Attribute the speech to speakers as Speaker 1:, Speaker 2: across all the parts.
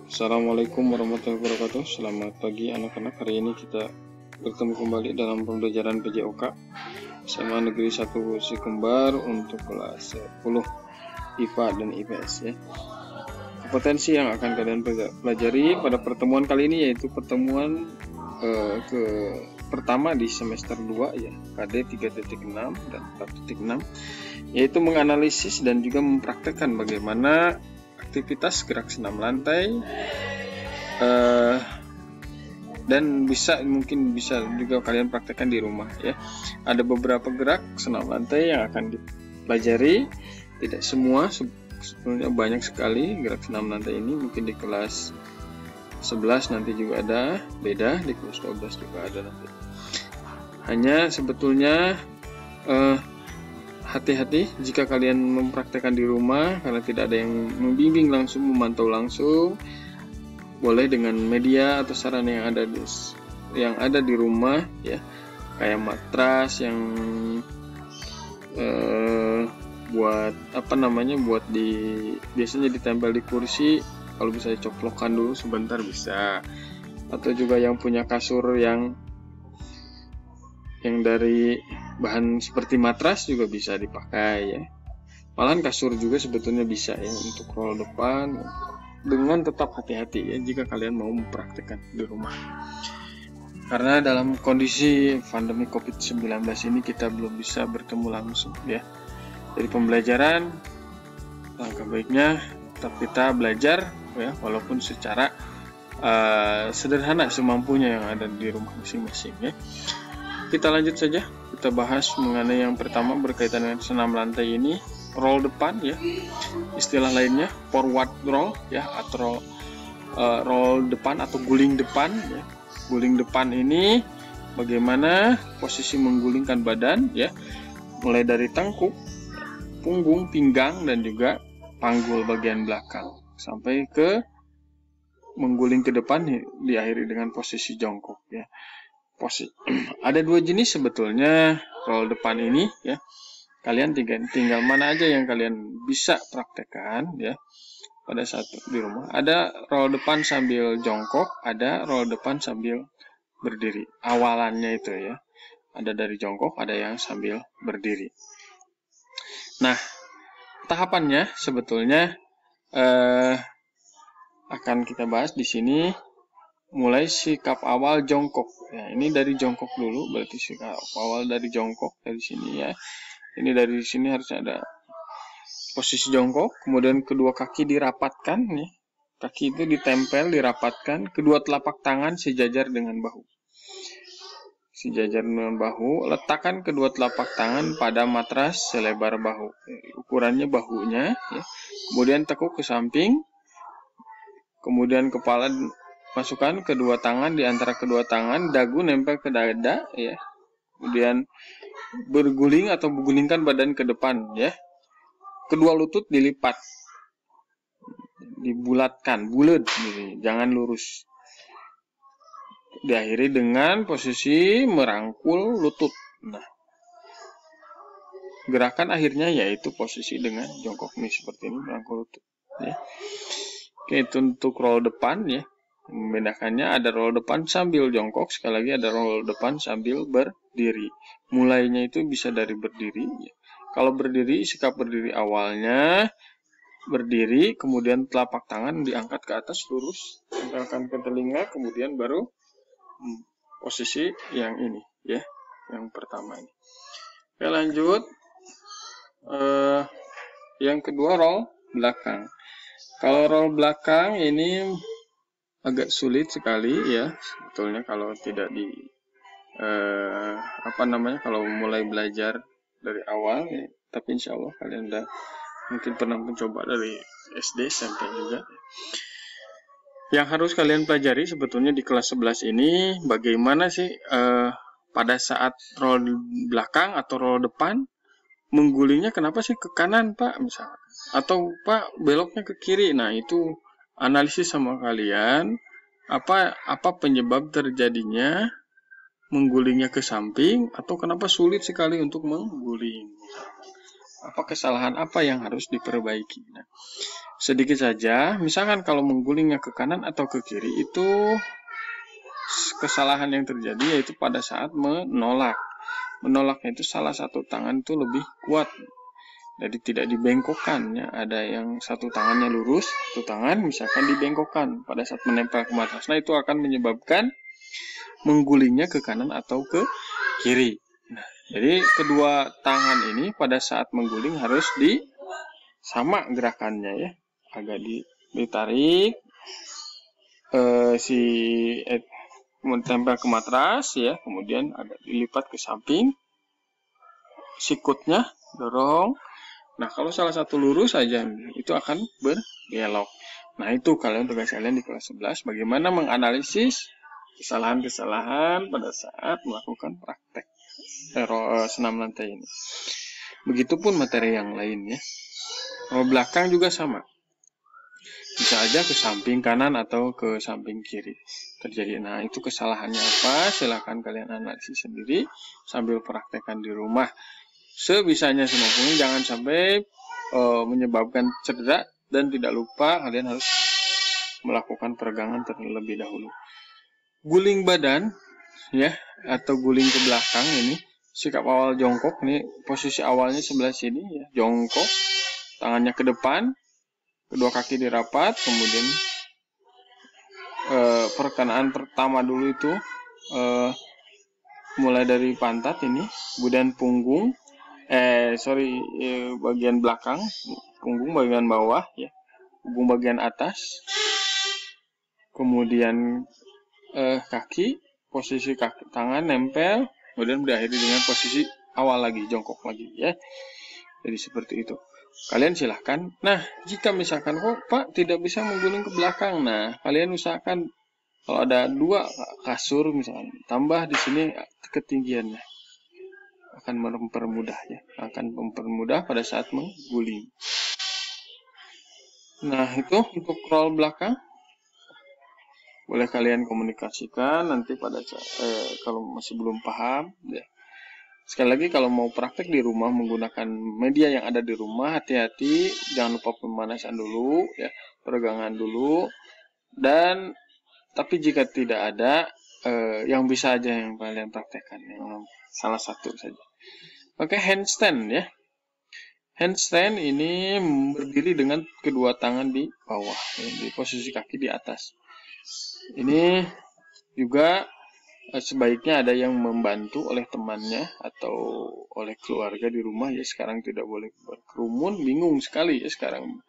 Speaker 1: Assalamualaikum warahmatullahi wabarakatuh. Selamat pagi anak-anak. Hari ini kita bertemu kembali dalam pembelajaran PJOK SMA Negeri 1 Sikembar untuk kelas 10 IPA dan IPS ya. Kompetensi yang akan kalian pelajari pada pertemuan kali ini yaitu pertemuan pertama di semester 2 ya, KD 3.6 dan 4.6, yaitu menganalisis dan juga mempraktekkan bagaimana aktivitas gerak senam lantai dan mungkin bisa juga kalian praktekkan di rumah ya. Ada beberapa gerak senam lantai yang akan dipelajari, tidak semua, sebenarnya banyak sekali gerak senam lantai ini. Mungkin di kelas 11 nanti juga ada, beda di kelas 12 juga ada nanti. Hanya sebetulnya hati-hati jika kalian mempraktekkan di rumah, karena tidak ada yang membimbing langsung, memantau langsung. Boleh dengan media atau sarana yang ada di rumah ya, kayak matras yang buat biasanya ditempel di kursi. Kalau bisa coplokan dulu sebentar bisa, atau juga yang punya kasur yang dari bahan seperti matras juga bisa dipakai ya. Malahan kasur juga sebetulnya bisa ya untuk roll depan, dengan tetap hati-hati ya jika kalian mau mempraktekkan di rumah. Karena dalam kondisi pandemi COVID-19 ini kita belum bisa bertemu langsung ya. Dari pembelajaran, langkah baiknya tetap kita belajar ya, walaupun secara sederhana semampunya yang ada di rumah masing-masing ya. Kita lanjut saja, kita bahas mengenai yang pertama berkaitan dengan senam lantai ini, roll depan ya. Istilah lainnya forward roll ya, atau roll depan atau guling depan ya. Guling depan ini bagaimana posisi menggulingkan badan ya, mulai dari tengkuk, punggung, pinggang, dan juga panggul bagian belakang sampai ke mengguling ke depan, diakhiri dengan posisi jongkok ya. Ada dua jenis sebetulnya roll depan ini ya. Kalian tinggal mana aja yang kalian bisa praktekkan ya pada saat di rumah. Ada roll depan sambil jongkok, ada roll depan sambil berdiri. Awalannya itu ya, ada dari jongkok, ada yang sambil berdiri. Nah, tahapannya sebetulnya akan kita bahas di sini. Mulai sikap awal jongkok ya, ini dari jongkok dulu, berarti sikap awal dari jongkok dari sini ya. Ini dari sini harusnya ada posisi jongkok, kemudian kedua kaki dirapatkan nih, kaki itu ditempel, dirapatkan, kedua telapak tangan sejajar dengan bahu, letakkan kedua telapak tangan pada matras selebar bahu, ukurannya bahunya ya. Kemudian tekuk ke samping, kemudian kepala masukkan kedua tangan di antara kedua tangan, dagu nempel ke dada ya. Kemudian berguling atau menggulingkan badan ke depan ya. Kedua lutut dilipat, dibulatkan, bulat gitu, jangan lurus. Diakhiri dengan posisi merangkul lutut. Nah, gerakan akhirnya yaitu posisi dengan jongkok nih, seperti ini, merangkul lutut ya. Oke, itu untuk roll depan ya. Membedakannya ada roll depan sambil jongkok, sekali lagi ada roll depan sambil berdiri. Mulainya itu bisa dari berdiri ya. Kalau berdiri, sikap berdiri awalnya berdiri, kemudian telapak tangan diangkat ke atas lurus, tempelkan ke telinga, kemudian baru posisi yang ini ya, yang pertama ini. Oke, lanjut. Yang kedua roll belakang. Kalau roll belakang ini agak sulit sekali ya sebetulnya kalau tidak kalau mulai belajar dari awal ya. Tapi insya Allah kalian udah mungkin pernah mencoba dari SD sampai juga. Yang harus kalian pelajari sebetulnya di kelas 11 ini bagaimana sih pada saat roll belakang atau roll depan menggulingnya kenapa sih ke kanan Pak misalkan, atau Pak beloknya ke kiri. Nah, itu analisis sama kalian apa penyebab terjadinya menggulingnya ke samping, atau kenapa sulit sekali untuk mengguling misalkan. kesalahan apa yang harus diperbaiki. Nah, sedikit saja, misalkan kalau menggulingnya ke kanan atau ke kiri, itu kesalahan yang terjadi yaitu pada saat menolak. Menolaknya itu salah satu tangan itu lebih kuat, jadi tidak dibengkokkan ya. Ada yang satu tangannya lurus, satu tangan misalkan dibengkokkan pada saat menempel ke matras. Nah, itu akan menyebabkan menggulingnya ke kanan atau ke kiri. Nah, jadi kedua tangan ini pada saat mengguling harus sama gerakannya ya. Agak ditarik menempel ke matras ya, kemudian agak dilipat ke samping, sikutnya dorong. Nah, kalau salah satu lurus saja itu akan berbelok. Nah, itu tugas kalian di kelas 11 bagaimana menganalisis kesalahan-kesalahan pada saat melakukan praktek senam lantai ini. Begitupun materi yang lainnya. Roll belakang juga sama. Bisa aja ke samping kanan atau ke samping kiri terjadi. Nah, itu kesalahannya apa? Silakan kalian analisis sendiri sambil praktekkan di rumah. Sebisanya semampunya, jangan sampai menyebabkan cedera, dan tidak lupa kalian harus melakukan peregangan terlebih dahulu. Guling badan ya, atau guling ke belakang ini, sikap awal jongkok, ini posisi awalnya sebelah sini ya, jongkok, tangannya ke depan, kedua kaki dirapat, kemudian perkenaan pertama dulu itu mulai dari pantat ini, kemudian punggung, bagian belakang, punggung bagian bawah ya, punggung bagian atas, kemudian kaki, posisi kaki tangan nempel, kemudian berakhir dengan posisi awal lagi, jongkok lagi ya. Jadi seperti itu. Kalian silahkan. Nah, jika misalkan kok Pak tidak bisa mengguling ke belakang, nah kalian usahakan kalau ada 2 kasur misalkan, tambah di sini ketinggiannya, akan mempermudah ya, akan mempermudah pada saat mengguling. Nah, itu untuk roll belakang. Boleh kalian komunikasikan nanti pada kalau masih belum paham ya. Sekali lagi, kalau mau praktek di rumah menggunakan media yang ada di rumah, hati-hati, jangan lupa pemanasan dulu ya, peregangan dulu. Dan tapi jika tidak ada, yang bisa aja yang kalian praktekkan, yang salah satu saja. Oke, handstand ya. Handstand ini berdiri dengan kedua tangan di bawah ya, di posisi kaki di atas. Ini juga sebaiknya ada yang membantu oleh temannya atau oleh keluarga di rumah ya. Sekarang tidak boleh berkerumun, bingung sekali ya sekarang,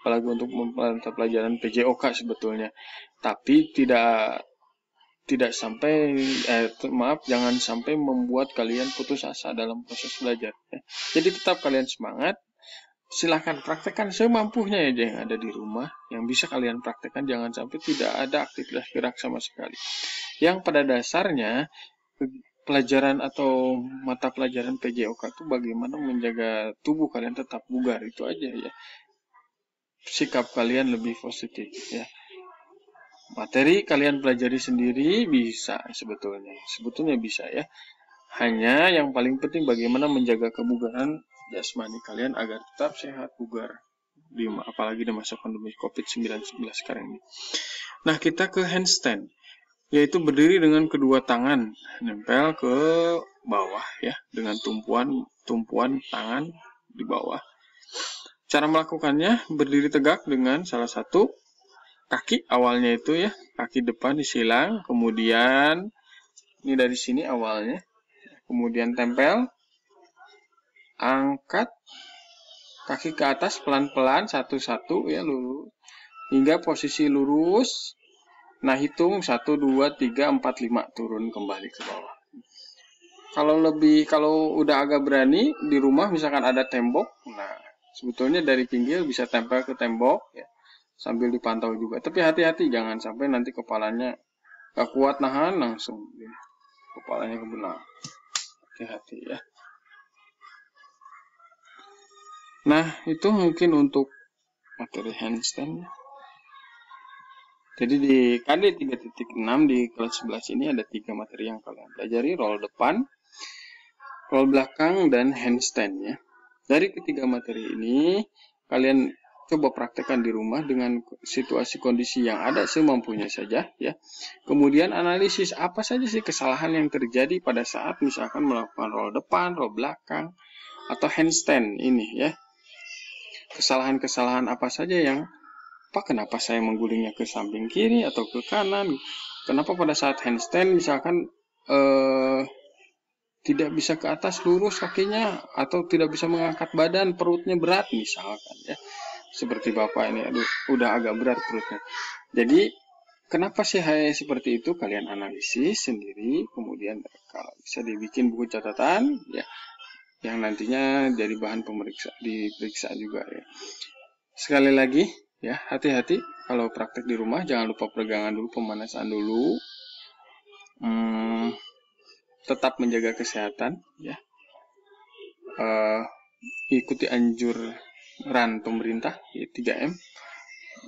Speaker 1: apalagi untuk mata pelajaran PJOK sebetulnya. Tapi tidak sampai jangan sampai membuat kalian putus asa dalam proses belajar ya. Jadi tetap kalian semangat. Silahkan praktekkan semampunya aja yang ada di rumah, yang bisa kalian praktekkan. Jangan sampai tidak ada aktivitas gerak sama sekali. Yang pada dasarnya pelajaran atau mata pelajaran PJOK itu bagaimana menjaga tubuh kalian tetap bugar, itu aja ya. Sikap kalian lebih positif ya. Materi kalian pelajari sendiri bisa sebetulnya bisa ya. Hanya yang paling penting bagaimana menjaga kebugaran jasmani kalian agar tetap sehat bugar, apalagi di masa pandemi COVID-19 sekarang ini. Nah, kita ke handstand, yaitu berdiri dengan kedua tangan nempel ke bawah ya, dengan tumpuan tangan di bawah. Cara melakukannya, berdiri tegak dengan salah satu kaki awalnya itu ya, kaki depan disilang, kemudian ini dari sini awalnya, kemudian tempel, angkat kaki ke atas pelan-pelan satu-satu ya, lurus hingga posisi lurus. Nah, hitung 1, 2, 3, 4, 5, turun kembali ke bawah. Kalau udah agak berani di rumah, misalkan ada tembok, nah sebetulnya dari pinggir bisa tempel ke tembok ya, sambil dipantau juga. Tapi hati-hati, jangan sampai nanti kepalanya gak kuat nahan, langsung ya, kepalanya ke belakang. Hati-hati ya. Nah, itu mungkin untuk materi handstand. Jadi di KD 3.6 di kelas 11 ini ada 3 materi yang kalian pelajari: roll depan, roll belakang, dan handstand ya. Dari ketiga materi ini, kalian coba praktekkan di rumah dengan situasi kondisi yang ada semampunya saja ya. Kemudian analisis apa saja sih kesalahan yang terjadi pada saat misalkan melakukan roll depan, roll belakang, atau handstand ini ya. Kesalahan-kesalahan apa saja yang kenapa saya menggulingnya ke samping kiri atau ke kanan? Kenapa pada saat handstand misalkan tidak bisa ke atas lurus kakinya atau tidak bisa mengangkat badan, perutnya berat misalkan ya. Seperti Bapak ini, aduh, udah agak berat perutnya. Jadi, kenapa sih seperti itu? Kalian analisis sendiri, kemudian kalau bisa dibikin buku catatan, ya, yang nantinya jadi bahan diperiksa juga ya. Sekali lagi, ya, hati-hati kalau praktek di rumah, jangan lupa peregangan dulu, pemanasan dulu, tetap menjaga kesehatan, ya. Ikuti anjuran pemerintah 3M,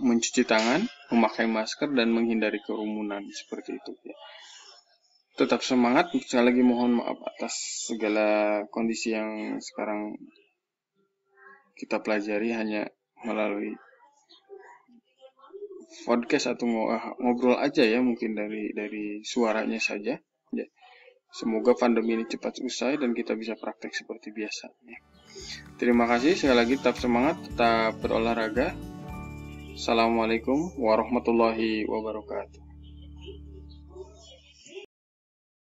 Speaker 1: mencuci tangan, memakai masker, dan menghindari kerumunan seperti itu ya. Tetap semangat. Sekali lagi mohon maaf atas segala kondisi yang sekarang kita pelajari hanya melalui podcast atau ngobrol aja ya, mungkin dari suaranya saja ya. Semoga pandemi ini cepat usai dan kita bisa praktek seperti biasa ya. Terima kasih sekali lagi, tetap semangat, tetap berolahraga. Assalamualaikum warahmatullahi wabarakatuh.